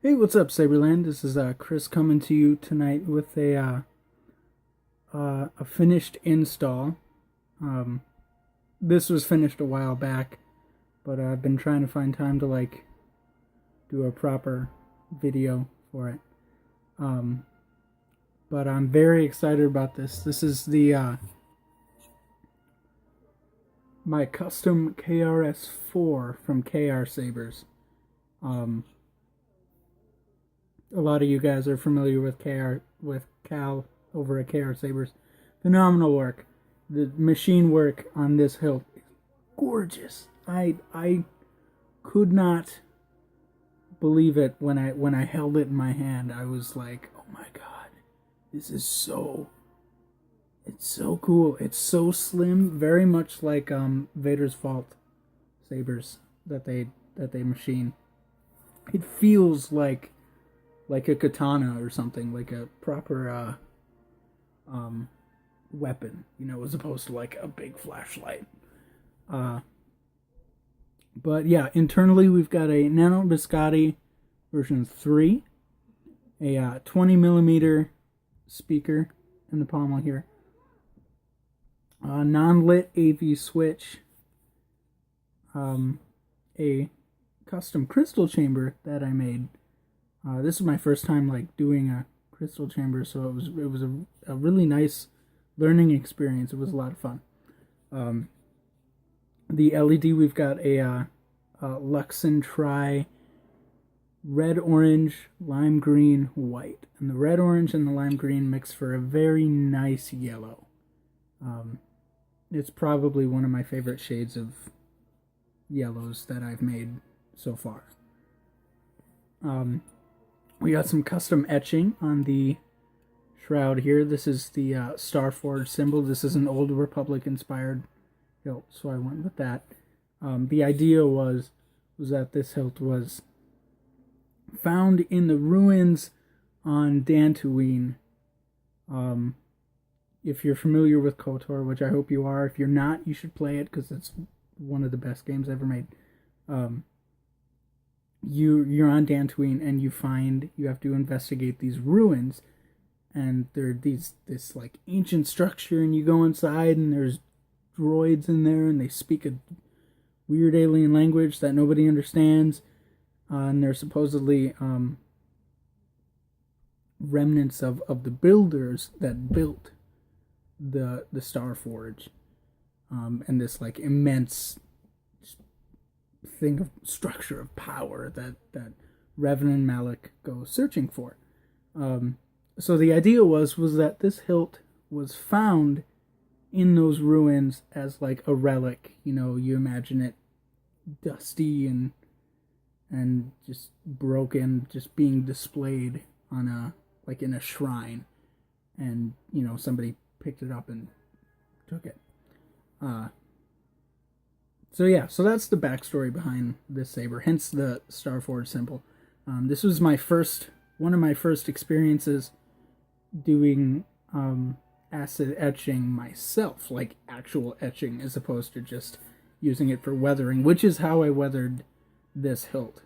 Hey, what's up, Saberland? This is Chris coming to you tonight with a finished install. Um, this was finished a while back, but I've been trying to find time to do a proper video for it. Um, but I'm very excited about this. This is the my custom KRS4 from KR Sabers. Um, a lot of you guys are familiar with Cal over at KR Sabers. Phenomenal work. The machine work on this hilt is gorgeous. I could not believe it when I held it in my hand. I was like, "Oh my god. This is it's so cool. It's so slim, very much like Vader's Vault sabers that they machine. It feels like a katana or something, like a proper weapon, as opposed to like a big flashlight. Uh, but yeah, internally we've got a Nano Biscotti version 3, a 20 millimeter speaker in the pommel here, a non-lit AV switch, a custom crystal chamber that I made. This is my first time doing a crystal chamber, so it was a really nice learning experience. It was a lot of fun. The LED, we've got a Luxon Tri red, orange, lime green, white, and the red, orange, and the lime green mix for a very nice yellow. It's probably one of my favorite shades of yellows that I've made so far. We got some custom etching on the shroud here. This is the Starforge symbol. This is an Old Republic inspired hilt, so I went with that. The idea was that this hilt was found in the ruins on Dantooine. If you're familiar with KOTOR, which I hope you are, if you're not, you should play it because it's one of the best games ever made. You're on Dantooine and you have to investigate these ruins, and they're this ancient structure, and you go inside and there's droids in there and they speak a weird alien language that nobody understands, and they're supposedly remnants of the builders that built the Starforge, and this immense thing of structure of power that Revan and Malik go searching for. So the idea was that this hilt was found in those ruins as a relic. You imagine it dusty and just broken, just being displayed on in a shrine, and somebody picked it up and took it. So that's the backstory behind this saber, hence the Starforge symbol. This was one of my first experiences doing acid etching myself, like actual etching, as opposed to just using it for weathering, which is how I weathered this hilt.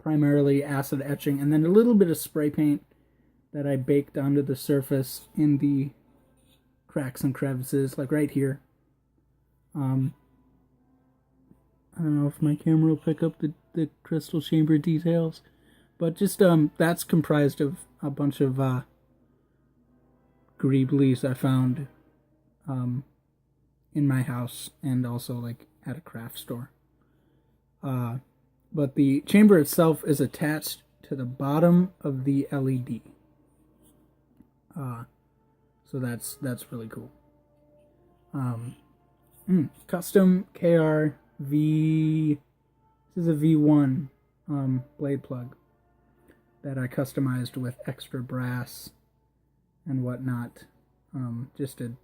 Primarily acid etching, and then a little bit of spray paint that I baked onto the surface in the cracks and crevices, like right here. I don't know if my camera will pick up the crystal chamber details, but just that's comprised of a bunch of greeblies I found in my house, and also at a craft store. But the chamber itself is attached to the bottom of the LED. So that's really cool. Custom KR V. This is a V1 blade plug that I customized with extra brass and whatnot, just to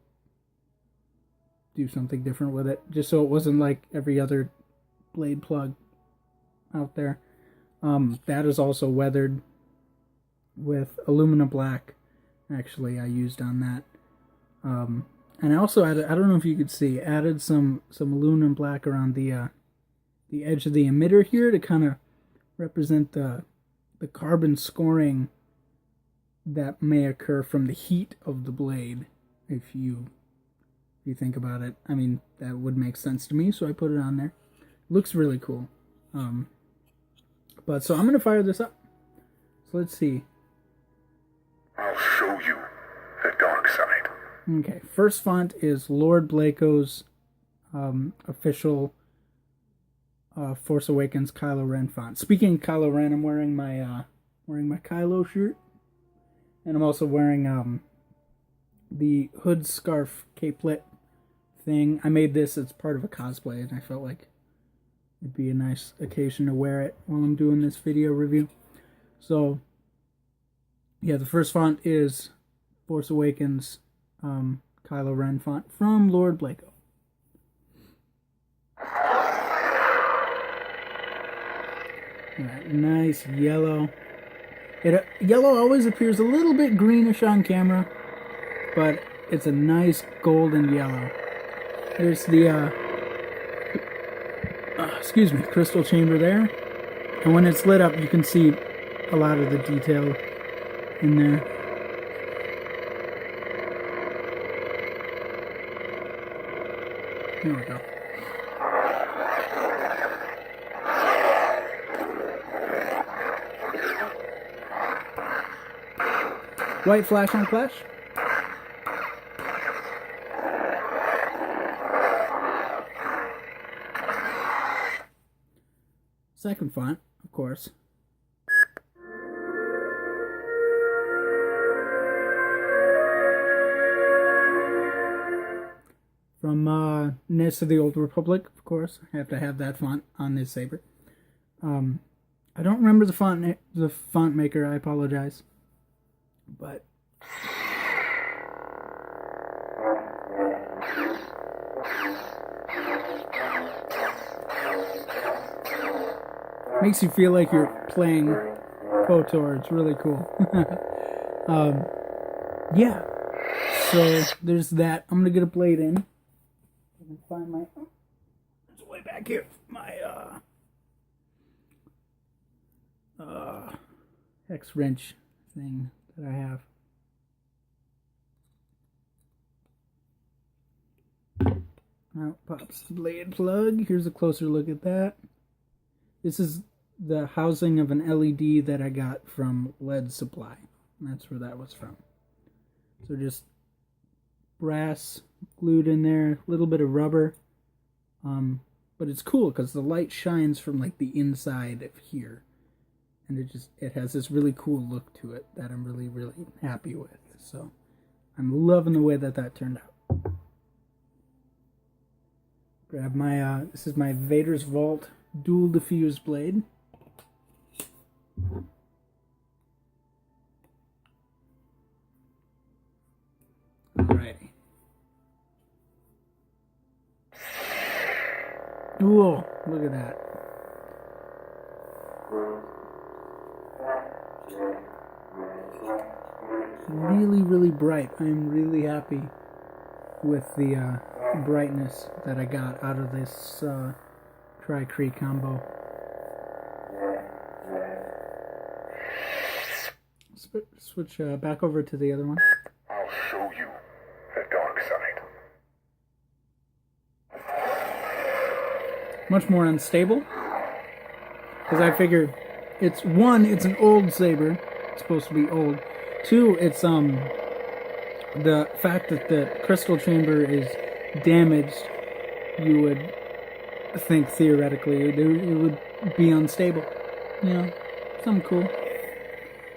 do something different with it, just so it wasn't like every other blade plug out there. That is also weathered with alumina black. Actually, I used on that. And I also added, I don't know if you could see, added some aluminum black around the edge of the emitter here to kind of represent the the carbon scoring that may occur from the heat of the blade. If you think about it, I mean, that would make sense to me, so I put it on there. Looks really cool. But so I'm gonna fire this up. So let's see. I'll show you the dark side. Okay, first font is Lord Blako's official Force Awakens Kylo Ren font. Speaking of Kylo Ren, I'm wearing my Kylo shirt, and I'm also wearing the hood scarf capelet thing. I made this as part of a cosplay, and I felt like it'd be a nice occasion to wear it while I'm doing this video review. So, yeah, the first font is Force Awakens Kylo Ren font from Lord Blako. Alright, nice yellow. Yellow always appears a little bit greenish on camera, but it's a nice golden yellow. There's the crystal chamber there, and when it's lit up you can see a lot of the detail in there. There we go. White flash on flash. Second font, of course. From Knights of the Old Republic, of course. I have to have that font on this saber. I don't remember the font maker. I apologize, but makes you feel like you're playing KOTOR. It's really cool. Yeah. So there's that. I'm gonna get a blade in. I can find my. Oh, it's way back here. My hex wrench thing that I have. Out pops the blade plug. Here's a closer look at that. This is the housing of an LED that I got from Lead Supply. That's where that was from. So just brass glued in there, a little bit of rubber. But it's cool because the light shines from like the inside of here. And it has this really cool look to it that I'm really, really happy with. So I'm loving the way that turned out. Grab my, this is my Vader's Vault dual diffuse blade. Alrighty. Whoa, look at that. Really, really bright. I'm really happy with the brightness that I got out of this Tri-Cree combo. Switch back over to the other one. I'll show you the dark side. Much more unstable. Because I figured it's an old saber. It's supposed to be old. Two, it's the fact that the crystal chamber is damaged, you would think theoretically it would be unstable. You know, something cool.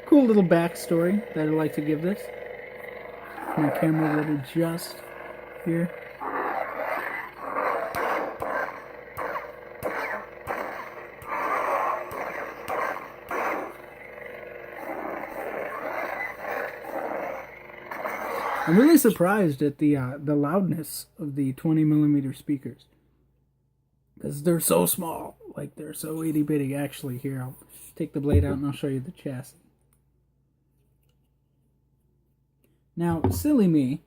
Cool little backstory that I'd like to give this. My camera would adjust here. I'm really surprised at the loudness of the 20mm speakers, because they're so small, like they're so itty bitty. Actually, here, I'll take the blade out and I'll show you the chassis. Now, silly me,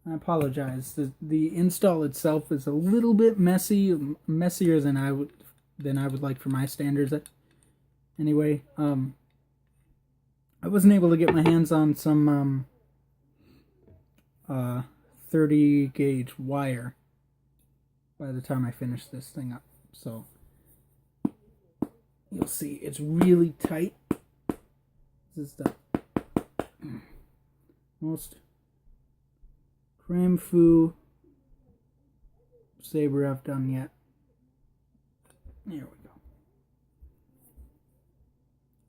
I apologize. The install itself is a little bit messy, messier than I would like for my standards. Anyway, I wasn't able to get my hands on some 30 gauge wire by the time I finish this thing up. So you'll see it's really tight. This is the most creme fu saber I've done yet. There we go.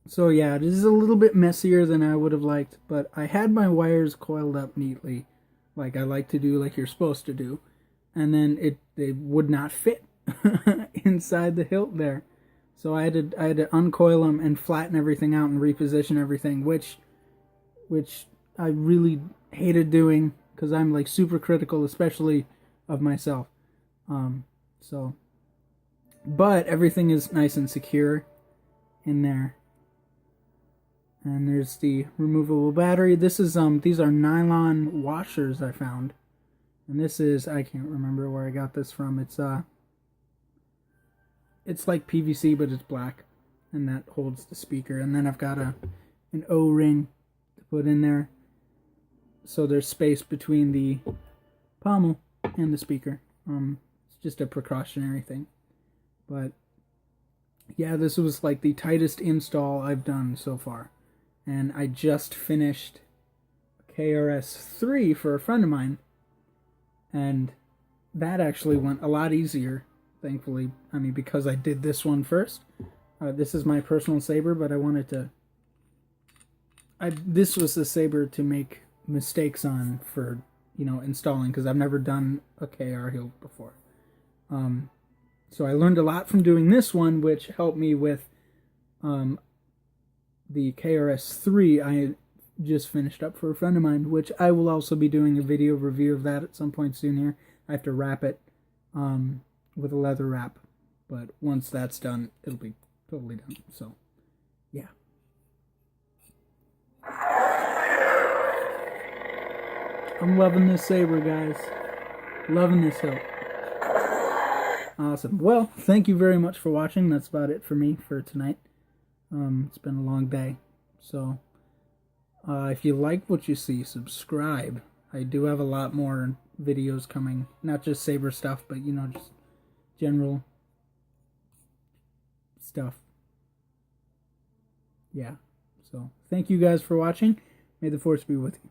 So yeah, this is a little bit messier than I would have liked, but I had my wires coiled up neatly, like I like to do, like you're supposed to do, and then they would not fit inside the hilt there. So I had to uncoil them and flatten everything out and reposition everything, which I really hated doing because I'm like super critical, especially of myself. But everything is nice and secure in there. And there's the removable battery. This is these are nylon washers I found. And this is, I can't remember where I got this from. It's like PVC, but it's black, and that holds the speaker. And then I've got an O-ring to put in there, so there's space between the pommel and the speaker. It's just a precautionary thing. But yeah, this was like the tightest install I've done so far. And I just finished KRS4 for a friend of mine, and that actually went a lot easier, thankfully. I mean, because I did this one first. This is my personal saber, but I wanted to... this was the saber to make mistakes on for, installing, because I've never done a KR hilt before. So I learned a lot from doing this one, which helped me with the KRS4 I just finished up for a friend of mine, which I will also be doing a video review of that at some point soon here. I have to wrap it with a leather wrap, but once that's done, it'll be totally done. So, yeah. I'm loving this saber, guys. Loving this hilt. Awesome. Well, thank you very much for watching. That's about it for me for tonight. It's been a long day. So, if you like what you see, subscribe. I do have a lot more videos coming. Not just saber stuff, but, just general stuff. Yeah. So, thank you guys for watching. May the force be with you.